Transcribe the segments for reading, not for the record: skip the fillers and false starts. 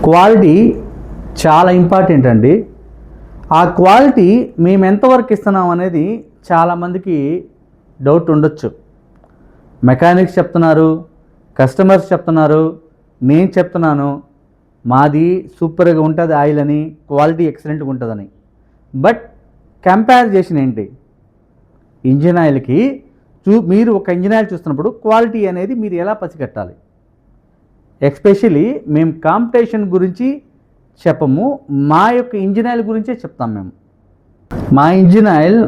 Quality చాలా important అండి. ఆ క్వాలిటీ మేము ఎంతవరకు ఇస్తున్నాం అనేది చాలామందికి డౌట్ ఉండొచ్చు. మెకానిక్స్ చెప్తున్నారు, కస్టమర్స్ చెప్తున్నారు, నేను చెప్తున్నాను మాది సూపర్గా ఉంటుంది ఆయిల్ అని, క్వాలిటీ ఎక్సలెంట్గా ఉంటుందని. బట్ కంపారిజేషన్ ఏంటి? ఇంజిన్ ఆయిల్కి మీరు ఒక ఇంజిన్ ఆయిల్ చూస్తున్నప్పుడు క్వాలిటీ అనేది మీరు ఎలా పసిగట్టాలి? ఎస్పెషలీ మేము కాంపిటీషన్ గురించి చెప్పము, మా యొక్క ఇంజిన్ ఆయిల్ గురించే చెప్తాం. మేము మా ఇంజిన్ ఆయిల్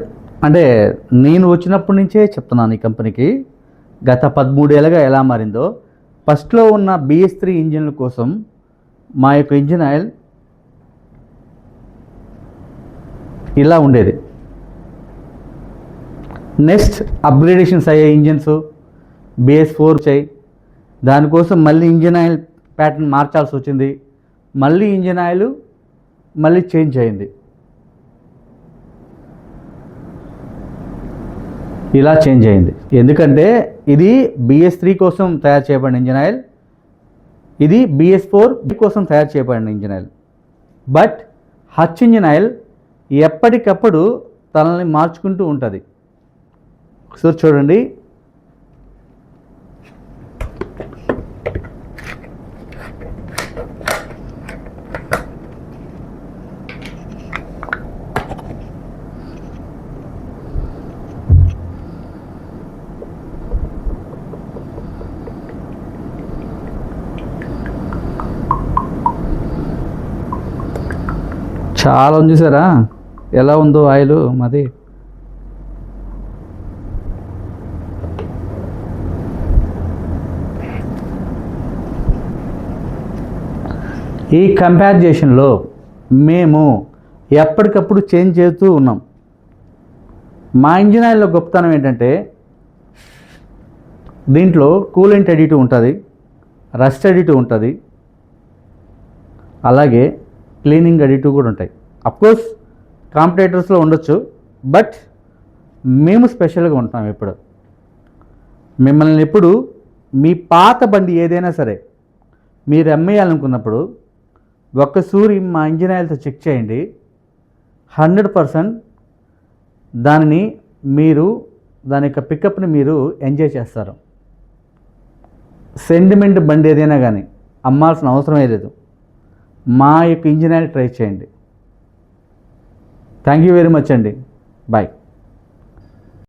అంటే నేను వచ్చినప్పటి నుంచే చెప్తున్నాను ఈ కంపెనీకి, గత 13 ఏళ్ళుగా ఎలా మారిందో. ఫస్ట్లో ఉన్న BS3 ఇంజిన్ల కోసం మా యొక్క ఇంజిన్ ఆయిల్ ఇలా ఉండేది. నెక్స్ట్ అప్గ్రేడేషన్స్ అయ్యే ఇంజిన్స్ BS4 వచ్చాయి. దానికోసం మళ్ళీ ఇంజిన్ ఆయిల్ ప్యాటర్న్ మార్చాల్సి వచ్చింది. మళ్ళీ ఇంజిన్ ఆయిల్ మళ్ళీ చేంజ్ అయింది. ఇలా చేంజ్ అయింది ఎందుకంటే ఇది BS3 కోసం తయారు చేయబడిన ఇంజిన్ ఆయిల్, ఇది BS4 కోసం తయారు చేయబడిన ఇంజిన్ ఆయిల్. బట్ హచ్ ఇంజిన్ ఆయిల్ ఎప్పటికప్పుడు తనని మార్చుకుంటూ ఉంటుంది. సో చూడండి, చాలా ఉంది. చూసారా ఎలా ఉందో ఆయిల్ మాది. ఈ కంపారిజేషన్లో మేము ఎప్పటికప్పుడు చేంజ్ చేస్తూ ఉన్నాం. మా ఇంజిన్ ఆయిల్లో గొప్పతనం ఏంటంటే దీంట్లో కూలెంట్ అడిటివ్ ఉంటుంది, రస్ట్ అడిటివ్ ఉంటుంది, అలాగే క్లీనింగ్ అడిటివ్ కూడా ఉంటాయి. అఫ్కోర్స్ కాంపిటేటర్స్లో ఉండొచ్చు, బట్ మేము స్పెషల్గా ఉంటాం. ఇప్పుడు మిమ్మల్ని ఎప్పుడు మీ పాత బండి ఏదైనా సరే మీరు అమ్మేయాలనుకున్నప్పుడు ఒక్కసారి మా ఇంజిన్ ఆయిల్తో చెక్ చేయండి. 100% దానిని మీరు దాని యొక్క పికప్ని మీరు ఎంజాయ్ చేస్తారు. సెంటిమెంట్ బండి ఏదైనా కానీ అమ్మాల్సిన అవసరమే లేదు. మా యొక్క ఇంజిన్ ఆయిల్ ట్రై చేయండి. థ్యాంక్ యూ వెరీ మచ్ అండి. బాయ్.